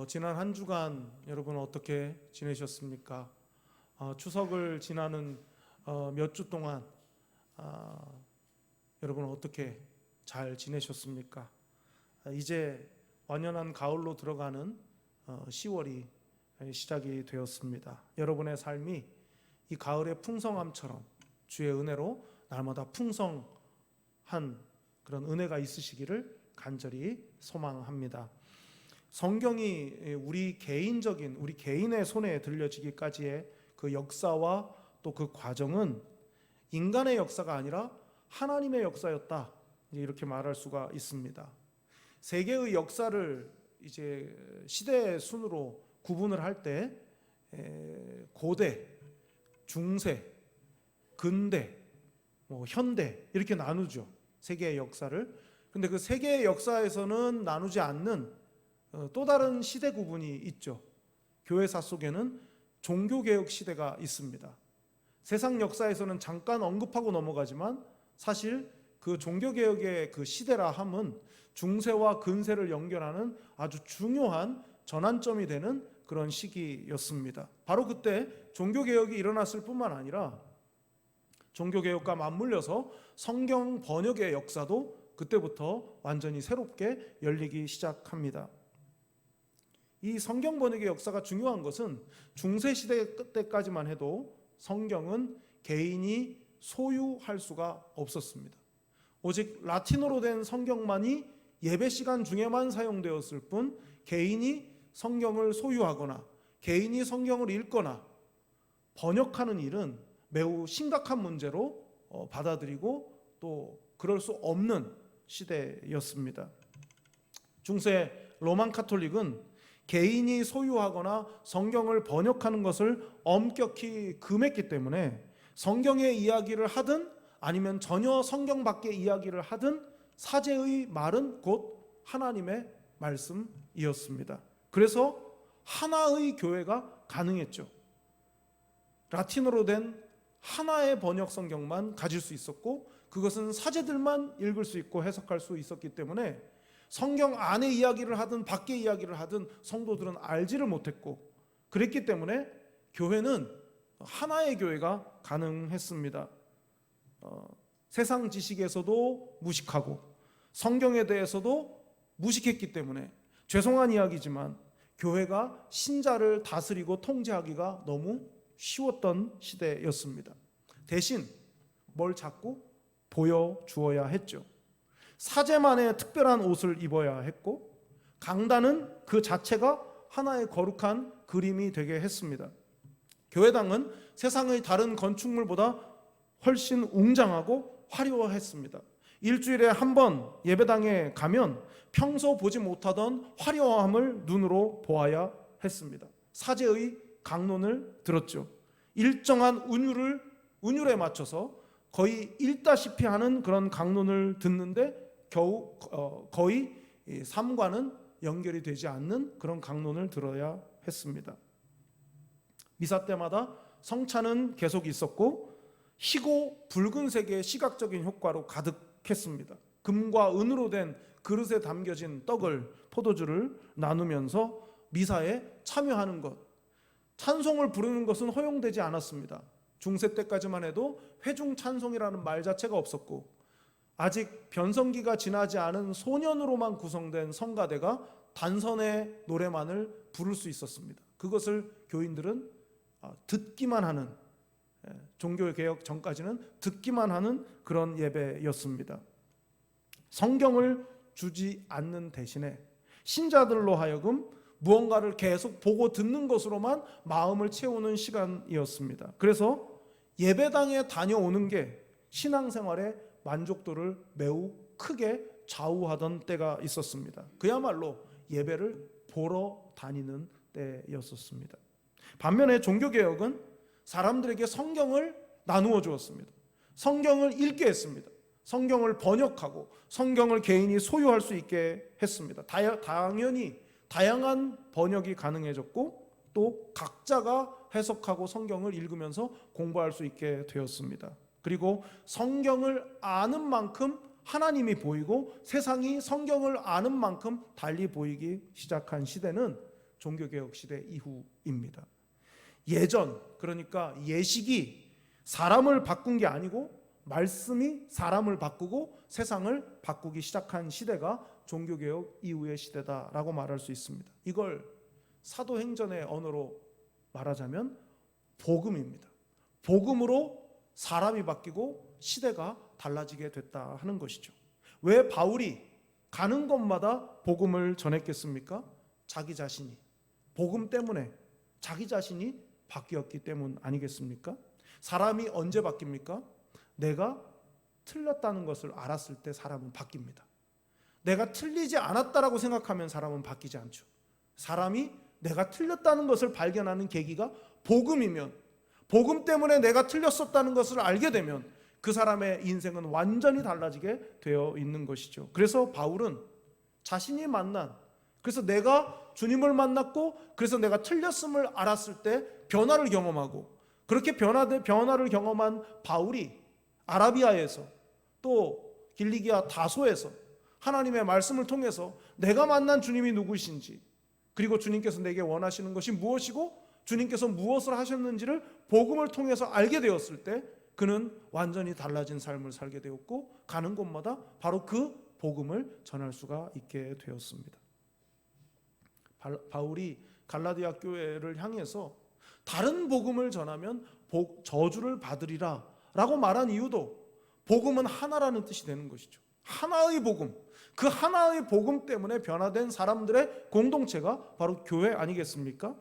지난 한 주간 여러분 어떻게 지내셨습니까? 추석을 지나는 몇 주 동안 여러분 어떻게 잘 지내셨습니까? 이제 완연한 가을로 들어가는 10월이 시작이 되었습니다. 여러분의 삶이 이 가을의 풍성함처럼 주의 은혜로 날마다 풍성한 그런 은혜가 있으시기를 간절히 소망합니다. 성경이 우리 개인의 손에 들려지기까지의 그 역사와 또 그 과정은 인간의 역사가 아니라 하나님의 역사였다, 이렇게 말할 수가 있습니다. 세계의 역사를 이제 시대 순으로 구분을 할 때 고대, 중세, 근대, 현대 이렇게 나누죠. 세계의 역사를. 근데 그 세계의 역사에서는 나누지 않는 또 다른 시대 구분이 있죠. 교회사 속에는 종교개혁 시대가 있습니다. 세상 역사에서는 잠깐 언급하고 넘어가지만 사실 그 종교개혁의 그 시대라 함은 중세와 근세를 연결하는 아주 중요한 전환점이 되는 그런 시기였습니다. 바로 그때 종교개혁이 일어났을 뿐만 아니라 종교개혁과 맞물려서 성경 번역의 역사도 그때부터 완전히 새롭게 열리기 시작합니다. 이 성경 번역의 역사가 중요한 것은 중세시대 때까지만 해도 성경은 개인이 소유할 수가 없었습니다. 오직 라틴어로 된 성경만이 예배 시간 중에만 사용되었을 뿐 개인이 성경을 소유하거나 개인이 성경을 읽거나 번역하는 일은 매우 심각한 문제로 받아들이고 또 그럴 수 없는 시대였습니다. 중세 로만 카톨릭은 개인이 소유하거나 성경을 번역하는 것을 엄격히 금했기 때문에 성경의 이야기를 하든 아니면 전혀 성경 밖의 이야기를 하든 사제의 말은 곧 하나님의 말씀이었습니다. 그래서 하나의 교회가 가능했죠. 라틴어로 된 하나의 번역 성경만 가질 수 있었고 그것은 사제들만 읽을 수 있고 해석할 수 있었기 때문에 성경 안의 이야기를 하든 밖의 이야기를 하든 성도들은 알지를 못했고 그랬기 때문에 교회는 하나의 교회가 가능했습니다. 세상 지식에서도 무식하고 성경에 대해서도 무식했기 때문에 죄송한 이야기지만 교회가 신자를 다스리고 통제하기가 너무 쉬웠던 시대였습니다. 대신 뭘 자꾸 보여주어야 했죠. 사제만의 특별한 옷을 입어야 했고 강단은 그 자체가 하나의 거룩한 그림이 되게 했습니다. 교회당은 세상의 다른 건축물보다 훨씬 웅장하고 화려했습니다. 일주일에 한 번 예배당에 가면 평소 보지 못하던 화려함을 눈으로 보아야 했습니다. 사제의 강론을 들었죠. 일정한 운율에 맞춰서 거의 읽다시피 하는 그런 강론을 듣는데 거의 삶과는 연결이 되지 않는 그런 강론을 들어야 했습니다. 미사 때마다 성찬은 계속 있었고 희고 붉은색의 시각적인 효과로 가득했습니다. 금과 은으로 된 그릇에 담겨진 떡을, 포도주를 나누면서 미사에 참여하는 것, 찬송을 부르는 것은 허용되지 않았습니다. 중세 때까지만 해도 회중 찬송이라는 말 자체가 없었고 아직 변성기가 지나지 않은 소년으로만 구성된 성가대가 단선의 노래만을 부를 수 있었습니다. 그것을 교인들은 듣기만 하는, 종교개혁 전까지는 듣기만 하는 그런 예배였습니다. 성경을 주지 않는 대신에 신자들로 하여금 무언가를 계속 보고 듣는 것으로만 마음을 채우는 시간이었습니다. 그래서 예배당에 다녀오는 게 신앙생활의 만족도를 매우 크게 좌우하던 때가 있었습니다. 그야말로 예배를 보러 다니는 때였었습니다. 반면에 종교개혁은 사람들에게 성경을 나누어 주었습니다. 성경을 읽게 했습니다. 성경을 번역하고 성경을 개인이 소유할 수 있게 했습니다. 당연히 다양한 번역이 가능해졌고 또 각자가 해석하고 성경을 읽으면서 공부할 수 있게 되었습니다. 그리고 성경을 아는 만큼 하나님이 보이고 세상이 성경을 아는 만큼 달리 보이기 시작한 시대는 종교개혁 시대 이후입니다. 예전, 그러니까 예식이 사람을 바꾼 게 아니고 말씀이 사람을 바꾸고 세상을 바꾸기 시작한 시대가 종교개혁 이후의 시대다라고 말할 수 있습니다. 이걸 사도행전의 언어로 말하자면 복음입니다. 복음으로 사람이 바뀌고 시대가 달라지게 됐다 하는 것이죠. 왜 바울이 가는 곳마다 복음을 전했겠습니까? 자기 자신이, 복음 때문에 자기 자신이 바뀌었기 때문 아니겠습니까? 사람이 언제 바뀝니까? 내가 틀렸다는 것을 알았을 때 사람은 바뀝니다. 내가 틀리지 않았다라고 생각하면 사람은 바뀌지 않죠. 사람이 내가 틀렸다는 것을 발견하는 계기가 복음이면, 복음 때문에 내가 틀렸었다는 것을 알게 되면 그 사람의 인생은 완전히 달라지게 되어 있는 것이죠. 그래서 바울은 자신이 만난, 그래서 내가 주님을 만났고 그래서 내가 틀렸음을 알았을 때 변화를 경험하고, 그렇게 변화를 경험한 바울이 아라비아에서 또 길리기아 다소에서 하나님의 말씀을 통해서 내가 만난 주님이 누구신지, 그리고 주님께서 내게 원하시는 것이 무엇이고 주님께서 무엇을 하셨는지를 복음을 통해서 알게 되었을 때 그는 완전히 달라진 삶을 살게 되었고 가는 곳마다 바로 그 복음을 전할 수가 있게 되었습니다. 바울이 갈라디아 교회를 향해서 다른 복음을 전하면 저주를 받으리라 라고 말한 이유도 복음은 하나라는 뜻이 되는 것이죠. 하나의 복음, 그 하나의 복음 때문에 변화된 사람들의 공동체가 바로 교회 아니겠습니까?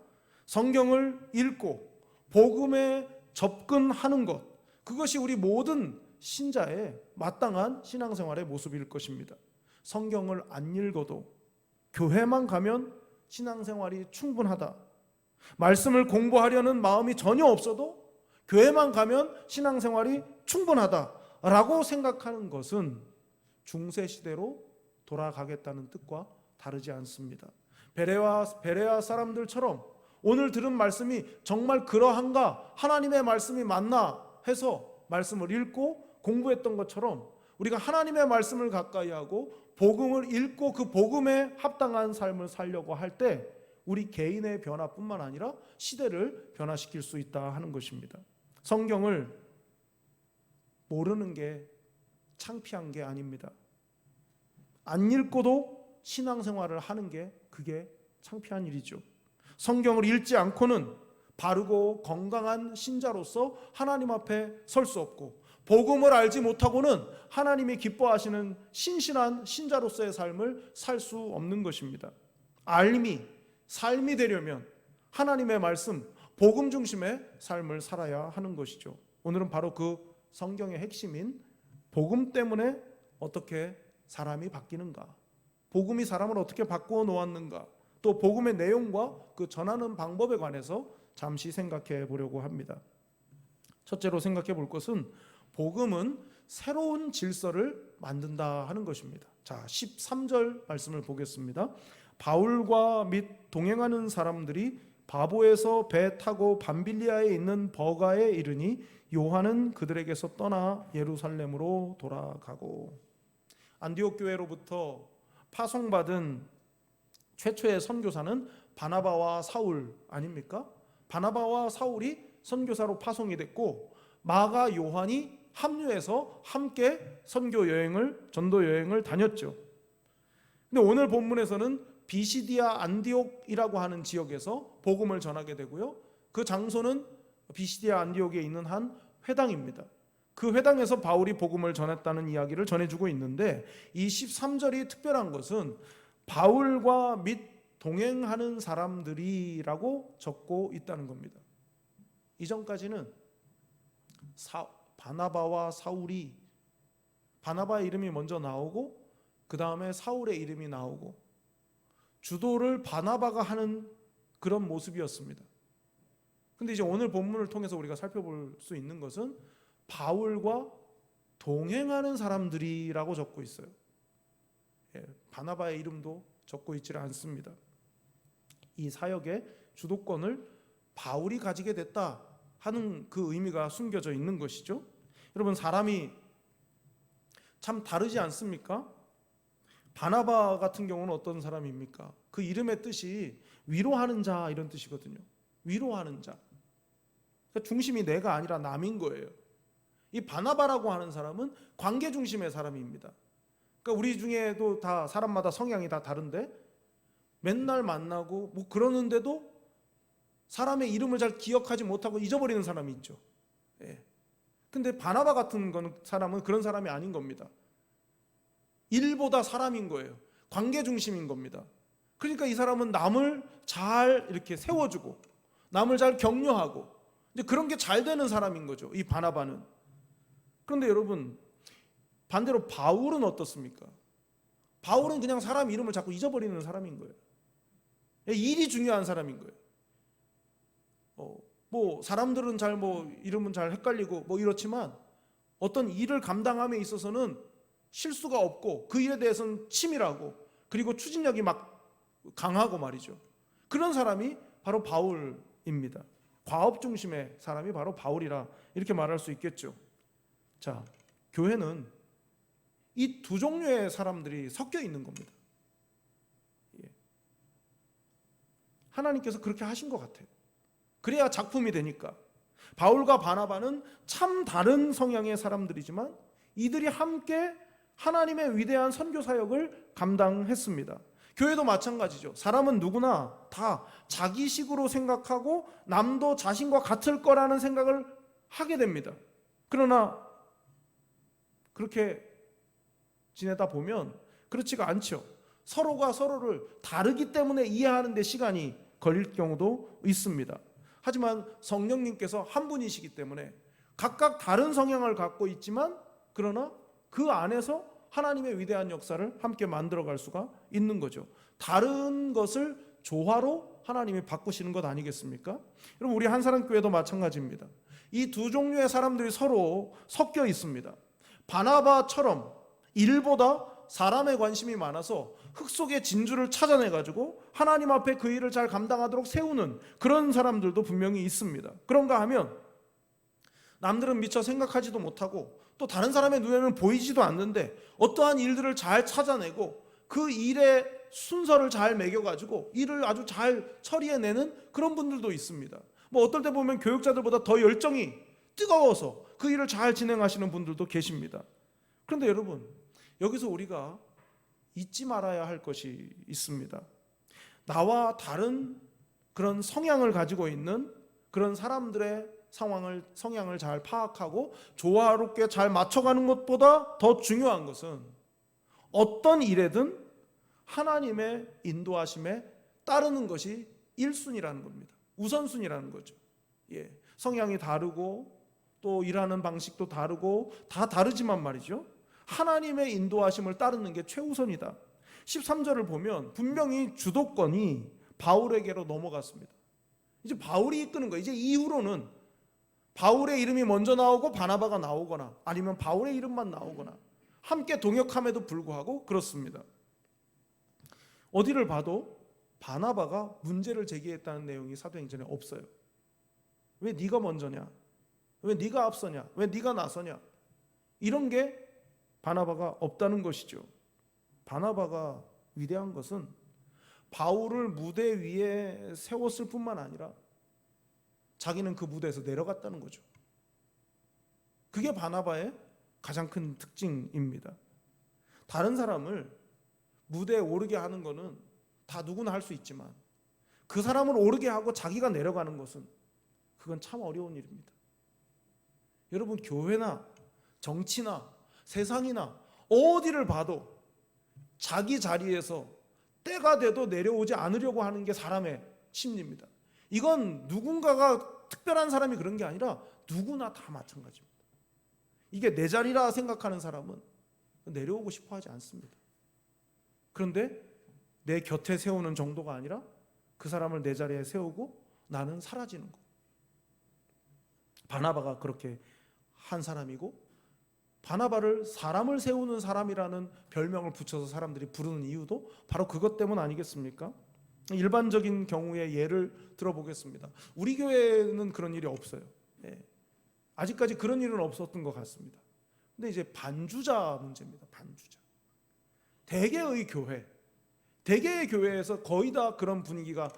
성경을 읽고 복음에 접근하는 것, 그것이 우리 모든 신자의 마땅한 신앙생활의 모습일 것입니다. 성경을 안 읽어도 교회만 가면 신앙생활이 충분하다, 말씀을 공부하려는 마음이 전혀 없어도 교회만 가면 신앙생활이 충분하다라고 생각하는 것은 중세시대로 돌아가겠다는 뜻과 다르지 않습니다. 베레아 사람들처럼 오늘 들은 말씀이 정말 그러한가, 하나님의 말씀이 맞나 해서 말씀을 읽고 공부했던 것처럼 우리가 하나님의 말씀을 가까이 하고 복음을 읽고 그 복음에 합당한 삶을 살려고 할 때 우리 개인의 변화뿐만 아니라 시대를 변화시킬 수 있다 하는 것입니다. 성경을 모르는 게 창피한 게 아닙니다. 안 읽고도 신앙생활을 하는 게 그게 창피한 일이죠. 성경을 읽지 않고는 바르고 건강한 신자로서 하나님 앞에 설 수 없고, 복음을 알지 못하고는 하나님이 기뻐하시는 신실한 신자로서의 삶을 살 수 없는 것입니다. 삶이 되려면 하나님의 말씀, 복음 중심의 삶을 살아야 하는 것이죠. 오늘은 바로 그 성경의 핵심인 복음 때문에 어떻게 사람이 바뀌는가, 복음이 사람을 어떻게 바꾸어 놓았는가, 또 복음의 내용과 그 전하는 방법에 관해서 잠시 생각해 보려고 합니다. 첫째로 생각해 볼 것은 복음은 새로운 질서를 만든다 하는 것입니다. 자, 13절 말씀을 보겠습니다. 바울과 및 동행하는 사람들이 바보에서 배 타고 밤빌리아에 있는 버가에 이르니 요한은 그들에게서 떠나 예루살렘으로 돌아가고. 안디옥 교회로부터 파송받은 최초의 선교사는 바나바와 사울 아닙니까? 바나바와 사울이 선교사로 파송이 됐고 마가 요한이 합류해서 함께 선교 여행을, 전도 여행을 다녔죠. 근데 오늘 본문에서는 비시디아 안디옥이라고 하는 지역에서 복음을 전하게 되고요. 그 장소는 비시디아 안디옥에 있는 한 회당입니다. 그 회당에서 바울이 복음을 전했다는 이야기를 전해주고 있는데, 이 13절이 특별한 것은 바울과 및 동행하는 사람들이라고 적고 있다는 겁니다. 이전까지는 바나바와 사울이, 바나바의 이름이 먼저 나오고 그 다음에 사울의 이름이 나오고 주도를 바나바가 하는 그런 모습이었습니다. 근데 이제 오늘 본문을 통해서 우리가 살펴볼 수 있는 것은 바울과 동행하는 사람들이라고 적고 있어요. 바나바의 이름도 적고 있지 않습니다. 이 사역의 주도권을 바울이 가지게 됐다 하는 그 의미가 숨겨져 있는 것이죠. 여러분, 사람이 참 다르지 않습니까? 바나바 같은 경우는 어떤 사람입니까? 그 이름의 뜻이 위로하는 자 이런 뜻이거든요. 위로하는 자. 그러니까 중심이 내가 아니라 남인 거예요. 이 바나바라고 하는 사람은 관계 중심의 사람입니다. 그러니까 우리 중에도 다 사람마다 성향이 다 다른데 맨날 만나고 뭐 그러는데도 사람의 이름을 잘 기억하지 못하고 잊어버리는 사람이 있죠. 예. 근데 바나바 같은 사람은 그런 사람이 아닌 겁니다. 일보다 사람인 거예요. 관계 중심인 겁니다. 그러니까 이 사람은 남을 잘 이렇게 세워주고 남을 잘 격려하고 이제 그런 게 잘 되는 사람인 거죠. 이 바나바는. 그런데 여러분 반대로 바울은 어떻습니까? 바울은 그냥 사람 이름을 자꾸 잊어버리는 사람인 거예요. 일이 중요한 사람인 거예요. 뭐 사람들은 잘 뭐 이름은 잘 헷갈리고 뭐 이렇지만 어떤 일을 감당함에 있어서는 실수가 없고 그 일에 대해서는 치밀하고 그리고 추진력이 막 강하고 말이죠. 그런 사람이 바로 바울입니다. 과업 중심의 사람이 바로 바울이라 이렇게 말할 수 있겠죠. 자, 교회는 이 두 종류의 사람들이 섞여 있는 겁니다. 하나님께서 그렇게 하신 것 같아요. 그래야 작품이 되니까. 바울과 바나바는 참 다른 성향의 사람들이지만 이들이 함께 하나님의 위대한 선교 사역을 감당했습니다. 교회도 마찬가지죠. 사람은 누구나 다 자기식으로 생각하고 남도 자신과 같을 거라는 생각을 하게 됩니다. 그러나 그렇게 지내다 보면 그렇지가 않죠. 서로가 서로를 다르기 때문에 이해하는 데 시간이 걸릴 경우도 있습니다. 하지만 성령님께서 한 분이시기 때문에 각각 다른 성향을 갖고 있지만 그러나 그 안에서 하나님의 위대한 역사를 함께 만들어갈 수가 있는 거죠. 다른 것을 조화로 하나님이 바꾸시는 것 아니겠습니까? 여러분 우리 한사랑교회도 마찬가지입니다. 이 두 종류의 사람들이 서로 섞여 있습니다. 바나바처럼 일보다 사람의 관심이 많아서 흙 속의 진주를 찾아내가지고 하나님 앞에 그 일을 잘 감당하도록 세우는 그런 사람들도 분명히 있습니다. 그런가 하면 남들은 미처 생각하지도 못하고 또 다른 사람의 눈에는 보이지도 않는데 어떠한 일들을 잘 찾아내고 그 일의 순서를 잘 매겨가지고 일을 아주 잘 처리해내는 그런 분들도 있습니다. 뭐 어떨 때 보면 교육자들보다 더 열정이 뜨거워서 그 일을 잘 진행하시는 분들도 계십니다. 그런데 여러분 여기서 우리가 잊지 말아야 할 것이 있습니다. 나와 다른 그런 성향을 가지고 있는 그런 사람들의 성향을 잘 파악하고 조화롭게 잘 맞춰가는 것보다 더 중요한 것은 어떤 일에든 하나님의 인도하심에 따르는 것이 1순위라는 겁니다. 우선순위라는 거죠. 예, 성향이 다르고 또 일하는 방식도 다르고 다 다르지만 말이죠. 하나님의 인도하심을 따르는 게 최우선이다. 13절을 보면 분명히 주도권이 바울에게로 넘어갔습니다. 이제 바울이 이끄는 거예요. 이제 이후로는 바울의 이름이 먼저 나오고 바나바가 나오거나 아니면 바울의 이름만 나오거나 함께 동역함에도 불구하고 그렇습니다. 어디를 봐도 바나바가 문제를 제기했다는 내용이 사도행전에 없어요. 왜 네가 먼저냐? 왜 네가 앞서냐? 왜 네가 나서냐? 이런 게 바나바가 없다는 것이죠. 바나바가 위대한 것은 바울을 무대 위에 세웠을 뿐만 아니라 자기는 그 무대에서 내려갔다는 거죠. 그게 바나바의 가장 큰 특징입니다. 다른 사람을 무대에 오르게 하는 것은 다 누구나 할 수 있지만 그 사람을 오르게 하고 자기가 내려가는 것은 그건 참 어려운 일입니다. 여러분 교회나 정치나 세상이나 어디를 봐도 자기 자리에서 때가 돼도 내려오지 않으려고 하는 게 사람의 심리입니다. 이건 누군가가 특별한 사람이 그런 게 아니라 누구나 다 마찬가지입니다. 이게 내 자리라 생각하는 사람은 내려오고 싶어 하지 않습니다. 그런데 내 곁에 세우는 정도가 아니라 그 사람을 내 자리에 세우고 나는 사라지는 거. 바나바가 그렇게 한 사람이고 바나바를 사람을 세우는 사람이라는 별명을 붙여서 사람들이 부르는 이유도 바로 그것 때문 아니겠습니까? 일반적인 경우의 예를 들어보겠습니다. 우리 교회는 그런 일이 없어요. 예. 아직까지 그런 일은 없었던 것 같습니다. 근데 이제 반주자 문제입니다. 반주자. 대개의 교회에서 거의 다 그런 분위기가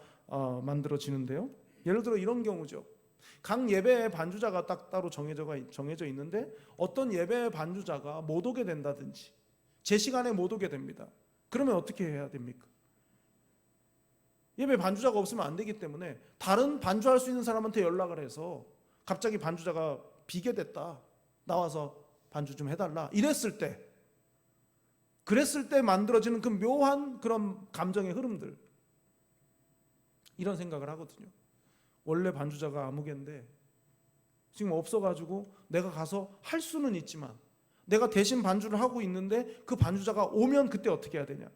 만들어지는데요. 예를 들어 이런 경우죠. 각 예배의 반주자가 딱 따로 정해져 있는데 어떤 예배의 반주자가 못 오게 된다든지 제 시간에 못 오게 됩니다. 그러면 어떻게 해야 됩니까? 예배 반주자가 없으면 안 되기 때문에 다른 반주할 수 있는 사람한테 연락을 해서 갑자기 반주자가 비게 됐다, 나와서 반주 좀 해달라, 그랬을 때 만들어지는 그 묘한 그런 감정의 흐름들, 이런 생각을 하거든요. 원래 반주자가 아무개인데 지금 없어가지고 내가 가서 할 수는 있지만 내가 대신 반주를 하고 있는데 그 반주자가 오면 그때 어떻게 해야 되냐,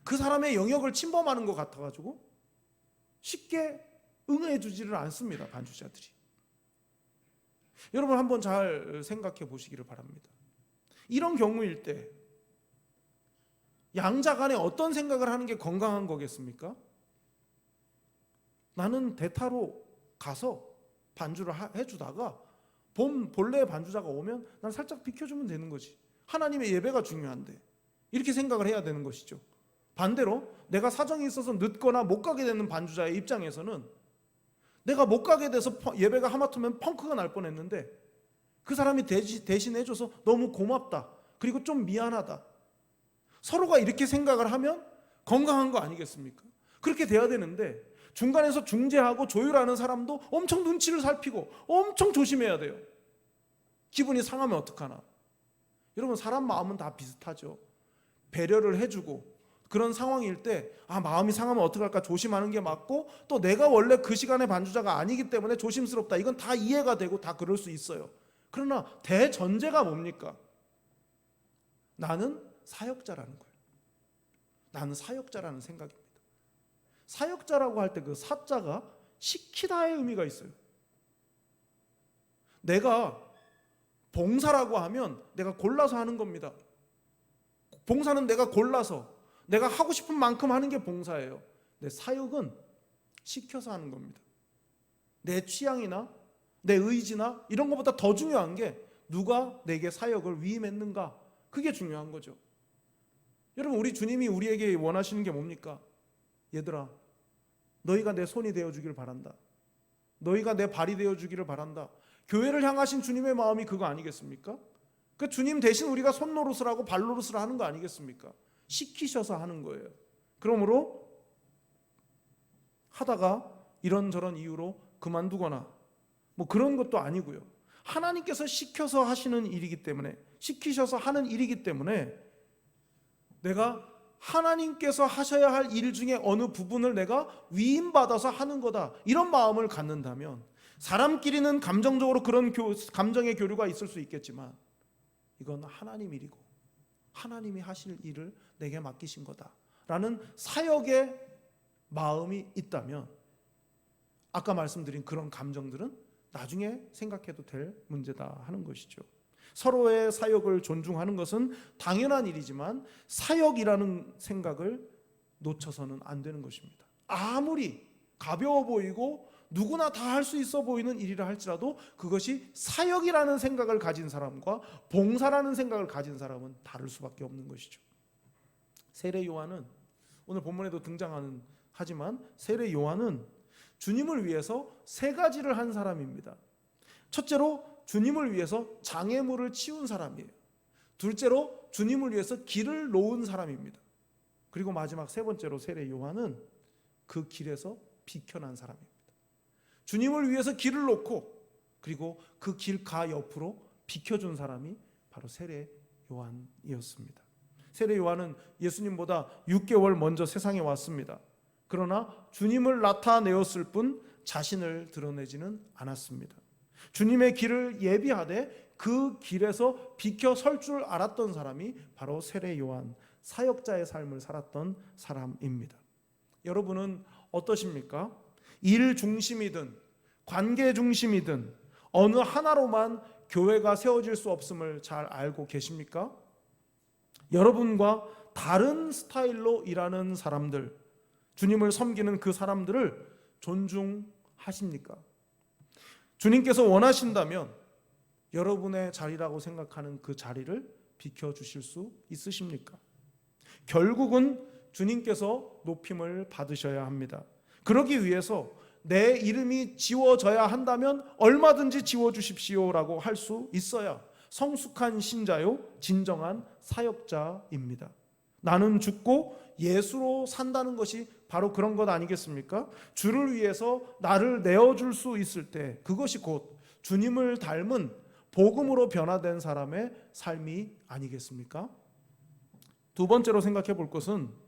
그 사람의 영역을 침범하는 것 같아가지고 쉽게 응해 주지를 않습니다, 반주자들이. 여러분 한번 잘 생각해 보시기를 바랍니다. 이런 경우일 때 양자 간에 어떤 생각을 하는 게 건강한 거겠습니까? 나는 대타로 가서 반주를 해주다가 본래의 반주자가 오면 난 살짝 비켜주면 되는 거지. 하나님의 예배가 중요한데, 이렇게 생각을 해야 되는 것이죠. 반대로 내가 사정이 있어서 늦거나 못 가게 되는 반주자의 입장에서는 내가 못 가게 돼서 예배가 하마터면 펑크가 날 뻔했는데 그 사람이 대신 해줘서 너무 고맙다, 그리고 좀 미안하다, 서로가 이렇게 생각을 하면 건강한 거 아니겠습니까? 그렇게 돼야 되는데 중간에서 중재하고 조율하는 사람도 엄청 눈치를 살피고 엄청 조심해야 돼요. 기분이 상하면 어떡하나. 여러분 사람 마음은 다 비슷하죠. 배려를 해주고 그런 상황일 때 마음이 상하면 어떡할까 조심하는 게 맞고, 또 내가 원래 그 시간에 반주자가 아니기 때문에 조심스럽다, 이건 다 이해가 되고 다 그럴 수 있어요. 그러나 대전제가 뭡니까? 나는 사역자라는 거예요. 나는 사역자라는 생각입니다. 사역자라고 할 때 그 사자가 시키다의 의미가 있어요. 내가 봉사라고 하면 내가 골라서 하는 겁니다. 봉사는 내가 골라서 내가 하고 싶은 만큼 하는 게 봉사예요. 내 사역은 시켜서 하는 겁니다. 내 취향이나 내 의지나 이런 것보다 더 중요한 게 누가 내게 사역을 위임했는가, 그게 중요한 거죠. 여러분 우리 주님이 우리에게 원하시는 게 뭡니까? 얘들아, 너희가 내 손이 되어주기를 바란다. 너희가 내 발이 되어주기를 바란다. 교회를 향하신 주님의 마음이 그거 아니겠습니까? 그 주님 대신 우리가 손 노릇을 하고 발 노릇을 하는 거 아니겠습니까? 시키셔서 하는 거예요. 그러므로 하다가 이런저런 이유로 그만두거나 뭐 그런 것도 아니고요. 하나님께서 시켜서 하시는 일이기 때문에, 시키셔서 하는 일이기 때문에 내가 하나님께서 하셔야 할 일 중에 어느 부분을 내가 위임받아서 하는 거다, 이런 마음을 갖는다면, 사람끼리는 감정적으로 그런 감정의 교류가 있을 수 있겠지만 이건 하나님 일이고 하나님이 하실 일을 내게 맡기신 거다라는 사역의 마음이 있다면 아까 말씀드린 그런 감정들은 나중에 생각해도 될 문제다 하는 것이죠. 서로의 사역을 존중하는 것은 당연한 일이지만 사역이라는 생각을 놓쳐서는 안 되는 것입니다. 아무리 가벼워 보이고 누구나 다 할 수 있어 보이는 일이라 할지라도 그것이 사역이라는 생각을 가진 사람과 봉사라는 생각을 가진 사람은 다를 수밖에 없는 것이죠. 세례 요한은 오늘 본문에도 등장하는 하지만 세례 요한은 주님을 위해서 세 가지를 한 사람입니다. 첫째로 주님을 위해서 장애물을 치운 사람이에요. 둘째로 주님을 위해서 길을 놓은 사람입니다. 그리고 마지막 세 번째로 세례 요한은 그 길에서 비켜난 사람입니다. 주님을 위해서 길을 놓고 그리고 그 길 가 옆으로 비켜준 사람이 바로 세례 요한이었습니다. 세례 요한은 예수님보다 6개월 먼저 세상에 왔습니다. 그러나 주님을 나타내었을 뿐 자신을 드러내지는 않았습니다. 주님의 길을 예비하되 그 길에서 비켜 설 줄 알았던 사람이 바로 세례 요한, 사역자의 삶을 살았던 사람입니다. 여러분은 어떠십니까? 일 중심이든 관계 중심이든 어느 하나로만 교회가 세워질 수 없음을 잘 알고 계십니까? 여러분과 다른 스타일로 일하는 사람들, 주님을 섬기는 그 사람들을 존중하십니까? 주님께서 원하신다면 여러분의 자리라고 생각하는 그 자리를 비켜주실 수 있으십니까? 결국은 주님께서 높임을 받으셔야 합니다. 그러기 위해서 내 이름이 지워져야 한다면 얼마든지 지워주십시오라고 할 수 있어야 성숙한 신자요 진정한 사역자입니다. 나는 죽고 예수로 산다는 것이 바로 그런 것 아니겠습니까? 주를 위해서 나를 내어줄 수 있을 때 그것이 곧 주님을 닮은 복음으로 변화된 사람의 삶이 아니겠습니까? 두 번째로 생각해 볼 것은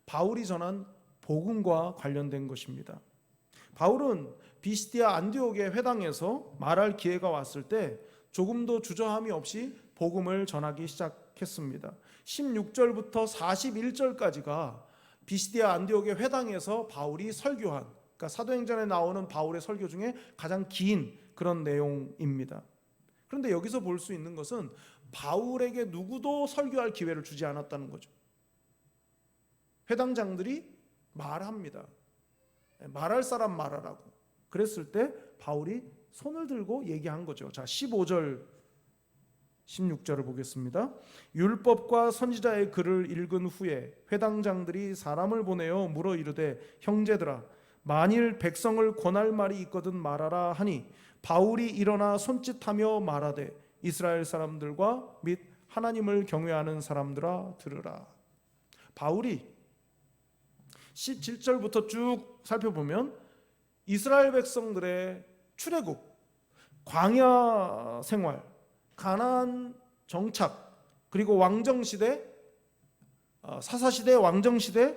바울이 전한 복음과 관련된 것입니다. 바울은 비시디아 안디옥의 회당에서 말할 기회가 왔을 때 조금도 주저함이 없이 복음을 전하기 시작했습니다. 16절부터 41절까지가 비시디아 안디옥의 회당에서 바울이 설교한, 그러니까 사도행전에 나오는 바울의 설교 중에 가장 긴 그런 내용입니다. 그런데 여기서 볼 수 있는 것은 바울에게 누구도 설교할 기회를 주지 않았다는 거죠. 회당장들이 말합니다. 말할 사람 말하라고. 그랬을 때 바울이 손을 들고 얘기한 거죠. 자, 15절 16절을 보겠습니다. 율법과 선지자의 글을 읽은 후에 회당장들이 사람을 보내어 물어 이르되 형제들아 만일 백성을 권할 말이 있거든 말하라 하니 바울이 일어나 손짓하며 말하되 이스라엘 사람들과 및 하나님을 경외하는 사람들아 들으라. 바울이 17절부터 쭉 살펴보면 이스라엘 백성들의 출애굽, 광야 생활, 가나안 정착, 그리고 왕정시대, 사사시대, 왕정시대,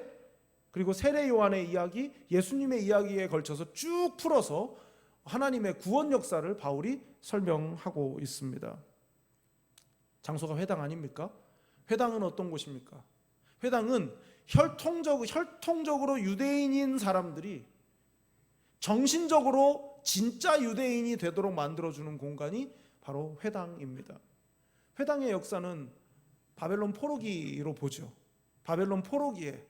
그리고 세례 요한의 이야기, 예수님의 이야기에 걸쳐서 쭉 풀어서 하나님의 구원 역사를 바울이 설명하고 있습니다. 장소가 회당 아닙니까? 회당은 어떤 곳입니까? 회당은 혈통적으로 유대인인 사람들이 정신적으로 진짜 유대인이 되도록 만들어주는 공간이 바로 회당입니다. 회당의 역사는 바벨론 포로기로 보죠. 바벨론 포로기에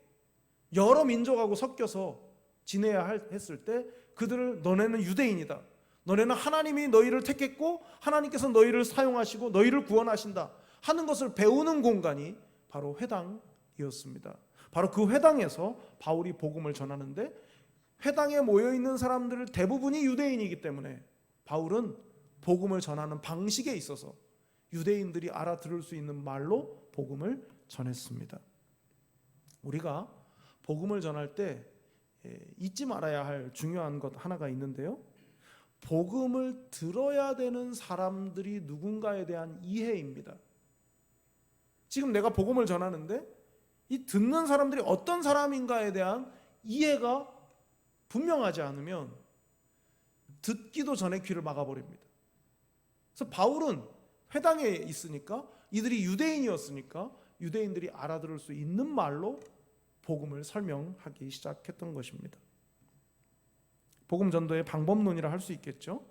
여러 민족하고 섞여서 지내야 했을 때 그들을 너네는 유대인이다. 너네는 하나님이 너희를 택했고 하나님께서 너희를 사용하시고 너희를 구원하신다 하는 것을 배우는 공간이 바로 회당이었습니다. 바로 그 회당에서 바울이 복음을 전하는데 회당에 모여있는 사람들 대부분이 유대인이기 때문에 바울은 복음을 전하는 방식에 있어서 유대인들이 알아들을 수 있는 말로 복음을 전했습니다. 우리가 복음을 전할 때 잊지 말아야 할 중요한 것 하나가 있는데요. 복음을 들어야 되는 사람들이 누군가에 대한 이해입니다. 지금 내가 복음을 전하는데 이 듣는 사람들이 어떤 사람인가에 대한 이해가 분명하지 않으면 듣기도 전에 귀를 막아버립니다. 그래서 바울은 회당에 있으니까 이들이 유대인이었으니까 유대인들이 알아들을 수 있는 말로 복음을 설명하기 시작했던 것입니다. 복음 전도의 방법론이라 할 수 있겠죠.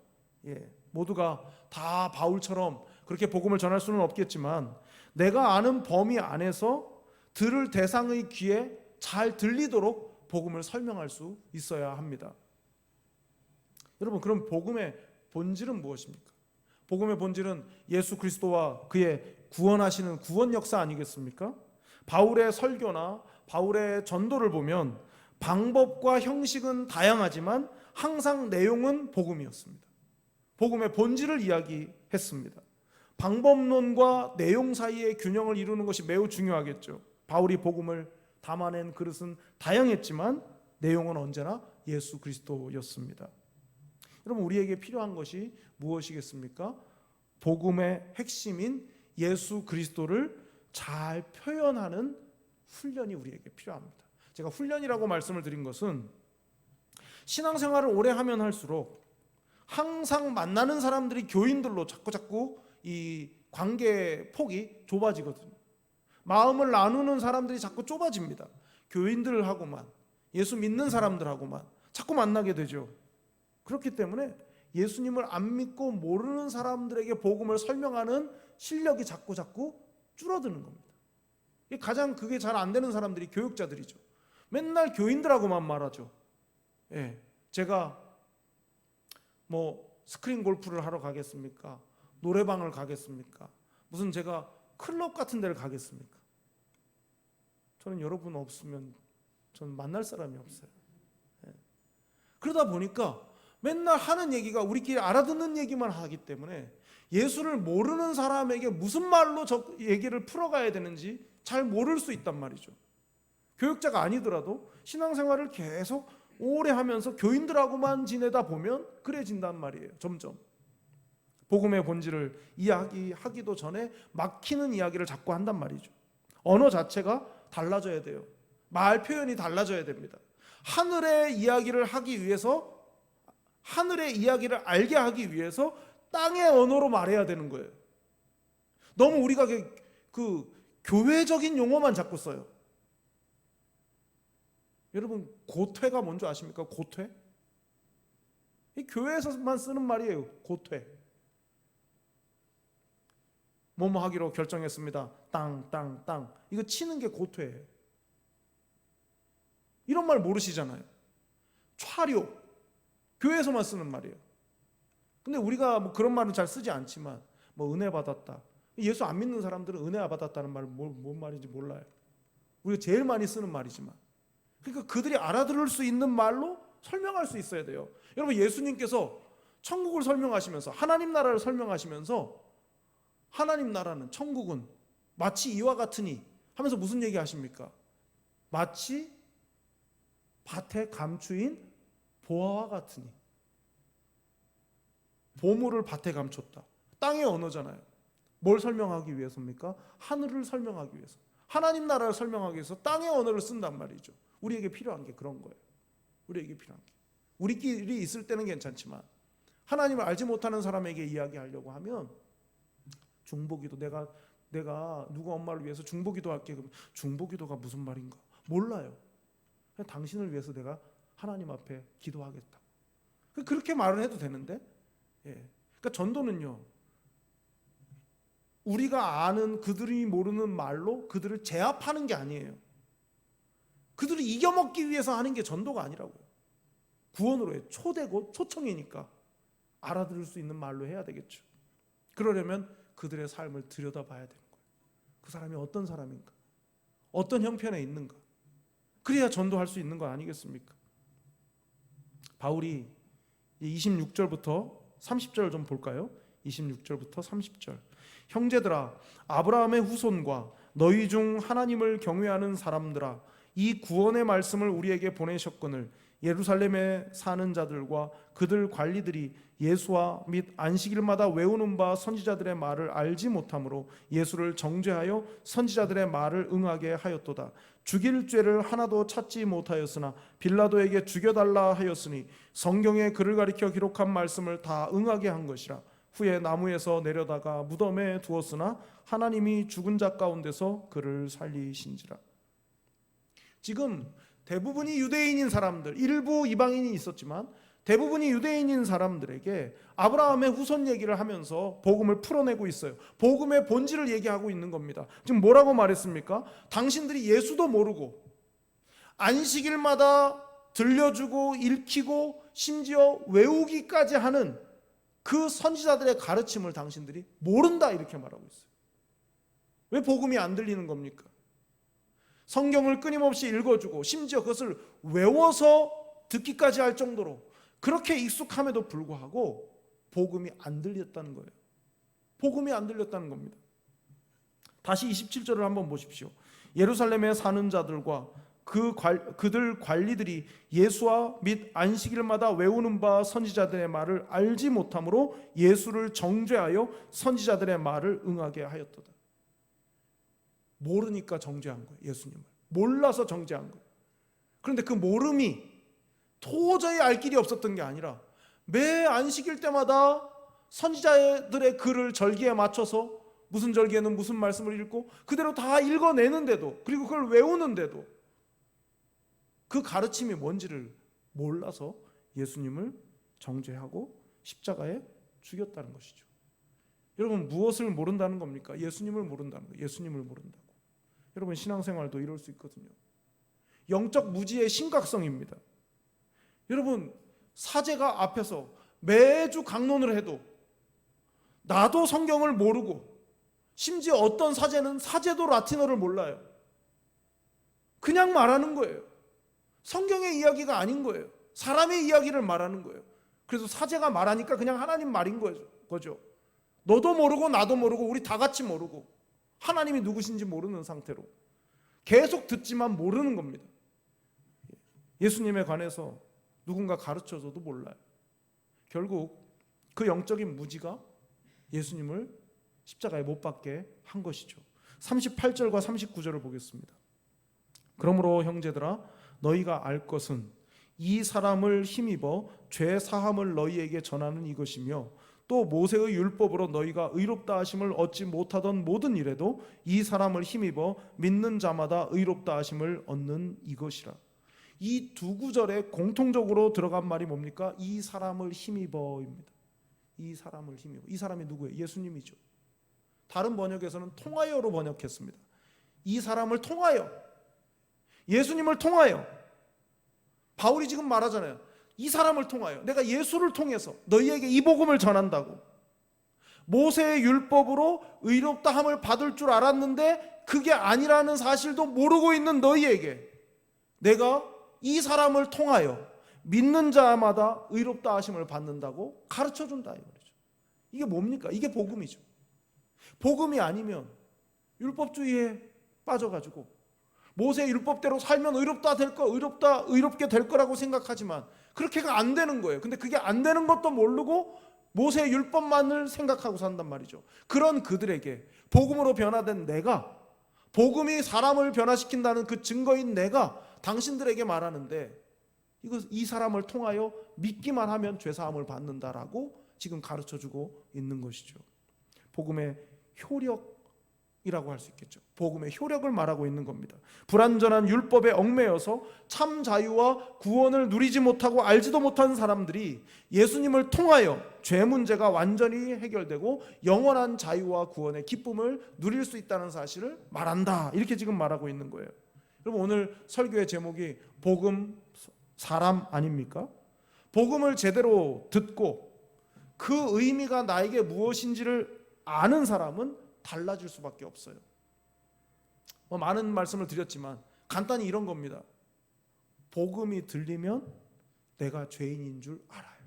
모두가 다 바울처럼 그렇게 복음을 전할 수는 없겠지만 내가 아는 범위 안에서 들을 대상의 귀에 잘 들리도록 복음을 설명할 수 있어야 합니다. 여러분, 그럼 복음의 본질은 무엇입니까? 복음의 본질은 예수 그리스도와 그의 구원하시는 구원 역사 아니겠습니까? 바울의 설교나 바울의 전도를 보면 방법과 형식은 다양하지만 항상 내용은 복음이었습니다. 복음의 본질을 이야기했습니다. 방법론과 내용 사이의 균형을 이루는 것이 매우 중요하겠죠. 바울이 복음을 담아낸 그릇은 다양했지만 내용은 언제나 예수 그리스도였습니다. 여러분, 우리에게 필요한 것이 무엇이겠습니까? 복음의 핵심인 예수 그리스도를 잘 표현하는 훈련이 우리에게 필요합니다. 제가 훈련이라고 말씀을 드린 것은 신앙생활을 오래 하면 할수록 항상 만나는 사람들이 교인들로 자꾸 이 관계 폭이 좁아지거든요. 마음을 나누는 사람들이 자꾸 좁아집니다. 교인들하고만, 예수 믿는 사람들하고만 자꾸 만나게 되죠. 그렇기 때문에 예수님을 안 믿고 모르는 사람들에게 복음을 설명하는 실력이 자꾸 줄어드는 겁니다. 가장 그게 잘 안 되는 사람들이 교육자들이죠. 맨날 교인들하고만 말하죠. 제가 스크린 골프를 하러 가겠습니까? 노래방을 가겠습니까? 무슨 제가 클럽 같은 데를 가겠습니까? 저는 여러분 없으면 저는 만날 사람이 없어요. 그러다 보니까 맨날 하는 얘기가 우리끼리 알아듣는 얘기만 하기 때문에 예수를 모르는 사람에게 무슨 말로 저 얘기를 풀어가야 되는지 잘 모를 수 있단 말이죠. 교육자가 아니더라도 신앙생활을 계속 오래 하면서 교인들하고만 지내다 보면 그래진단 말이에요. 점점 복음의 본질을 이야기하기도 전에 막히는 이야기를 자꾸 한단 말이죠. 언어 자체가 달라져야 돼요. 말 표현이 달라져야 됩니다. 하늘의 이야기를 하기 위해서, 하늘의 이야기를 알게 하기 위해서 땅의 언어로 말해야 되는 거예요. 너무 우리가 그 교회적인 용어만 자꾸 써요. 여러분 고퇴가 뭔지 아십니까? 고퇴? 이 교회에서만 쓰는 말이에요. 고퇴. 뭐뭐 하기로 결정했습니다. 땅. 이거 치는 게 고퇴예요. 이런 말 모르시잖아요. 차료. 교회에서만 쓰는 말이에요. 근데 우리가 뭐 그런 말은 잘 쓰지 않지만 뭐 은혜 받았다. 예수 안 믿는 사람들은 은혜 받았다는 말은 뭔 말인지 몰라요. 우리가 제일 많이 쓰는 말이지만. 그러니까 그들이 알아들을 수 있는 말로 설명할 수 있어야 돼요. 여러분 예수님께서 천국을 설명하시면서 하나님 나라를 설명하시면서 하나님 나라는 천국은 마치 이와 같으니 하면서 무슨 얘기 하십니까? 마치 밭에 감추인 보화와 같으니. 보물을 밭에 감췄다. 땅의 언어잖아요. 뭘 설명하기 위해서입니까? 하늘을 설명하기 위해서. 하나님 나라를 설명하기 위해서 땅의 언어를 쓴단 말이죠. 우리에게 필요한 게 그런 거예요. 우리에게 필요한 게. 우리끼리 있을 때는 괜찮지만 하나님을 알지 못하는 사람에게 이야기하려고 하면 중보기도 내가 누가 엄마를 위해서 중보기도 할게. 그럼 중보기도가 무슨 말인가? 몰라요. 그냥 당신을 위해서 내가 하나님 앞에 기도하겠다. 그렇게 말을 해도 되는데, 그러니까 전도는요. 우리가 아는 그들이 모르는 말로 그들을 제압하는 게 아니에요. 그들을 이겨먹기 위해서 하는 게 전도가 아니라고요. 구원으로 해. 초대고 초청이니까 알아들을 수 있는 말로 해야 되겠죠. 그러려면 그들의 삶을 들여다봐야 되는 거예요. 그 사람이 어떤 사람인가? 어떤 형편에 있는가? 그래야 전도할 수 있는 거 아니겠습니까? 바울이 26절부터 30절 좀 볼까요? 26절부터 30절. 형제들아, 아브라함의 후손과 너희 중 하나님을 경외하는 사람들아, 이 구원의 말씀을 우리에게 보내셨거늘 예루살렘에 사는 자들과 그들 관리들이 예수와 및 안식일마다 외우는 바 선지자들의 말을 알지 못하므로 예수를 정죄하여 선지자들의 말을 응하게 하였도다. 죽일 죄를 하나도 찾지 못하였으나 빌라도에게 죽여달라 하였으니 성경에 그를 가리켜 기록한 말씀을 다 응하게 한 것이라. 후에 나무에서 내려다가 무덤에 두었으나 하나님이 죽은 자 가운데서 그를 살리신지라. 지금 대부분이 유대인인 사람들, 일부 이방인이 있었지만 대부분이 유대인인 사람들에게 아브라함의 후손 얘기를 하면서 복음을 풀어내고 있어요. 복음의 본질을 얘기하고 있는 겁니다. 지금 뭐라고 말했습니까? 당신들이 예수도 모르고 안식일마다 들려주고 읽히고 심지어 외우기까지 하는 그 선지자들의 가르침을 당신들이 모른다, 이렇게 말하고 있어요. 왜 복음이 안 들리는 겁니까? 성경을 끊임없이 읽어주고 심지어 그것을 외워서 듣기까지 할 정도로 그렇게 익숙함에도 불구하고 복음이 안 들렸다는 거예요. 복음이 안 들렸다는 겁니다. 다시 27절을 한번 보십시오. 예루살렘에 사는 자들과 그들 관리들이 예수와 및 안식일마다 외우는 바 선지자들의 말을 알지 못함으로 예수를 정죄하여 선지자들의 말을 응하게 하였도다. 모르니까 정죄한 거예요. 예수님을 몰라서 정죄한 거예요. 그런데 그 모름이 도저히 알 길이 없었던 게 아니라 매 안식일 때마다 선지자들의 글을 절기에 맞춰서 무슨 절기에는 무슨 말씀을 읽고 그대로 다 읽어내는데도, 그리고 그걸 외우는데도 그 가르침이 뭔지를 몰라서 예수님을 정죄하고 십자가에 죽였다는 것이죠. 여러분, 무엇을 모른다는 겁니까? 예수님을 모른다는 거예요. 예수님을 모른다고. 여러분, 신앙생활도 이럴 수 있거든요. 영적 무지의 심각성입니다. 여러분, 사제가 앞에서 매주 강론을 해도 나도 성경을 모르고, 심지어 어떤 사제는 사제도 라틴어를 몰라요. 그냥 말하는 거예요. 성경의 이야기가 아닌 거예요. 사람의 이야기를 말하는 거예요. 그래서 사제가 말하니까 그냥 하나님 말인 거죠. 너도 모르고 나도 모르고 우리 다 같이 모르고 하나님이 누구신지 모르는 상태로 계속 듣지만 모르는 겁니다. 예수님에 관해서 누군가 가르쳐줘도 몰라요. 결국 그 영적인 무지가 예수님을 십자가에 못 박게 한 것이죠. 38절과 39절을 보겠습니다. 그러므로 형제들아 너희가 알 것은 이 사람을 힘입어 죄 사함을 너희에게 전하는 이것이며 또 모세의 율법으로 너희가 의롭다 하심을 얻지 못하던 모든 일에도 이 사람을 힘입어 믿는 자마다 의롭다 하심을 얻는 이것이라. 이 두 구절에 공통적으로 들어간 말이 뭡니까? 이 사람을 힘입어입니다. 이 사람을 힘입어. 이 사람이 누구예요? 예수님이죠. 다른 번역에서는 통하여로 번역했습니다. 이 사람을 통하여, 예수님을 통하여. 바울이 지금 말하잖아요. 이 사람을 통하여, 내가 예수를 통해서 너희에게 이 복음을 전한다고. 모세의 율법으로 의롭다 함을 받을 줄 알았는데 그게 아니라는 사실도 모르고 있는 너희에게 내가 이 사람을 통하여 믿는 자마다 의롭다 하심을 받는다고 가르쳐준다 이거죠. 이게 뭡니까? 이게 복음이죠. 복음이 아니면 율법주의에 빠져가지고 모세의 율법대로 살면 의롭게 될 거라고 생각하지만 그렇게가 안 되는 거예요. 근데 그게 안 되는 것도 모르고 모세의 율법만을 생각하고 산단 말이죠. 그런 그들에게 복음으로 변화된 내가, 복음이 사람을 변화시킨다는 그 증거인 내가 당신들에게 말하는데 이 사람을 통하여 믿기만 하면 죄사함을 받는다라고 지금 가르쳐주고 있는 것이죠. 복음의 효력이라고 할 수 있겠죠. 복음의 효력을 말하고 있는 겁니다. 불완전한 율법에 얽매여서 참 자유와 구원을 누리지 못하고 알지도 못한 사람들이 예수님을 통하여 죄 문제가 완전히 해결되고 영원한 자유와 구원의 기쁨을 누릴 수 있다는 사실을 말한다. 이렇게 지금 말하고 있는 거예요. 여러분, 오늘 설교의 제목이 복음 사람 아닙니까? 복음을 제대로 듣고 그 의미가 나에게 무엇인지를 아는 사람은 달라질 수밖에 없어요. 많은 말씀을 드렸지만 간단히 이런 겁니다. 복음이 들리면 내가 죄인인 줄 알아요.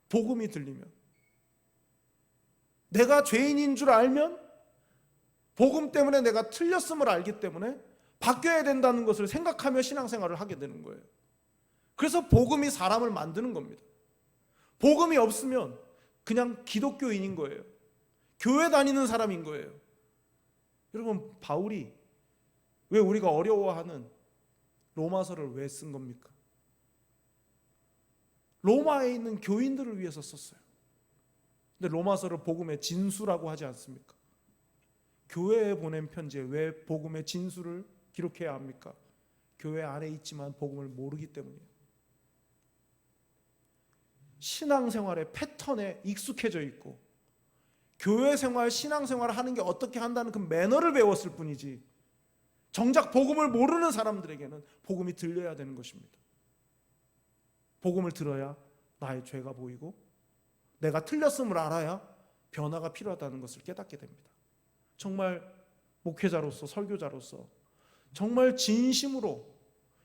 복음이 들리면 내가 죄인인 줄 알면 복음 때문에 내가 틀렸음을 알기 때문에 바뀌어야 된다는 것을 생각하며 신앙생활을 하게 되는 거예요. 그래서 복음이 사람을 만드는 겁니다. 복음이 없으면 그냥 기독교인인 거예요. 교회 다니는 사람인 거예요. 여러분, 바울이 왜 우리가 어려워하는 로마서를 왜 쓴 겁니까? 로마에 있는 교인들을 위해서 썼어요. 근데 로마서를 복음의 진수라고 하지 않습니까? 교회에 보낸 편지에 왜 복음의 진수를 기록해야 합니까? 교회 안에 있지만 복음을 모르기 때문이에요. 신앙생활의 패턴에 익숙해져 있고 교회 생활, 신앙생활을 하는 게 어떻게 한다는 그 매너를 배웠을 뿐이지 정작 복음을 모르는 사람들에게는 복음이 들려야 되는 것입니다. 복음을 들어야 나의 죄가 보이고 내가 틀렸음을 알아야 변화가 필요하다는 것을 깨닫게 됩니다. 정말 목회자로서, 설교자로서 정말 진심으로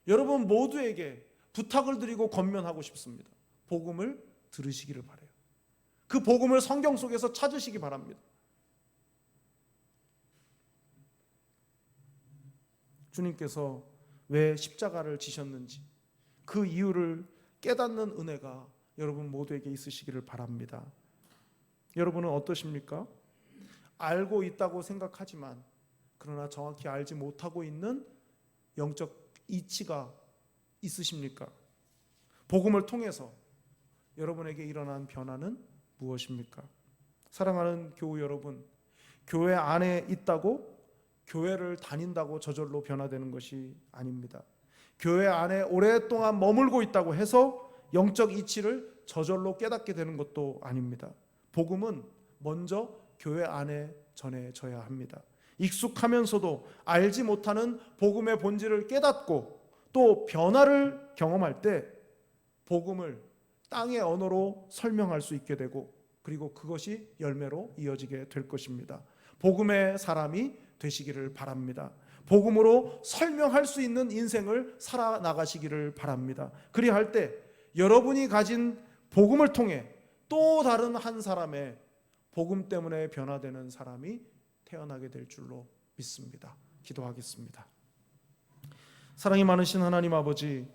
여러분 모두에게 부탁을 드리고 권면하고 싶습니다. 복음을 들으시기를 바라요. 그 복음을 성경 속에서 찾으시기 바랍니다. 주님께서 왜 십자가를 지셨는지 그 이유를 깨닫는 은혜가 여러분 모두에게 있으시기를 바랍니다. 여러분은 어떠십니까? 알고 있다고 생각하지만 그러나 정확히 알지 못하고 있는 영적 이치가 있으십니까? 복음을 통해서 여러분에게 일어난 변화는 무엇입니까? 사랑하는 교우 여러분, 교회 안에 있다고 교회를 다닌다고 저절로 변화되는 것이 아닙니다. 교회 안에 오랫동안 머물고 있다고 해서 영적 이치를 저절로 깨닫게 되는 것도 아닙니다. 복음은 먼저 교회 안에 전해져야 합니다. 익숙하면서도 알지 못하는 복음의 본질을 깨닫고 또 변화를 경험할 때 복음을 땅의 언어로 설명할 수 있게 되고 그리고 그것이 열매로 이어지게 될 것입니다. 복음의 사람이 되시기를 바랍니다. 복음으로 설명할 수 있는 인생을 살아나가시기를 바랍니다. 그리할 때 여러분이 가진 복음을 통해 또 다른 한 사람의 복음 때문에 변화되는 사람이 태어나게 될 줄로 믿습니다. 기도하겠습니다. 사랑이 많으신 하나님 아버지,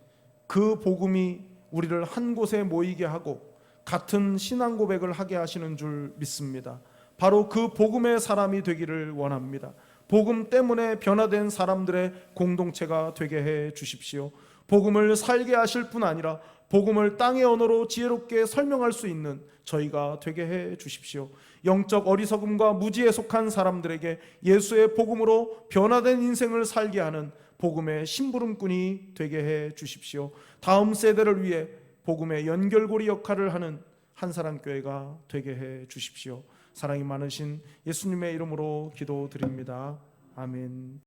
그 복음이 우리를 한 곳에 모이게 하고 같은 신앙 고백을 하게 하시는 줄 믿습니다. 바로 그 복음의 사람이 되기를 원합니다. 복음 때문에 변화된 사람들의 공동체가 되게 해 주십시오. 복음을 살게 하실 뿐 아니라 복음을 땅의 언어로 지혜롭게 설명할 수 있는 저희가 되게 해 주십시오. 영적 어리석음과 무지에 속한 사람들에게 예수의 복음으로 변화된 인생을 살게 하는 복음의 심부름꾼이 되게 해 주십시오. 다음 세대를 위해 복음의 연결고리 역할을 하는 한사랑교회가 되게 해 주십시오. 사랑이 많으신 예수님의 이름으로 기도드립니다. 아멘.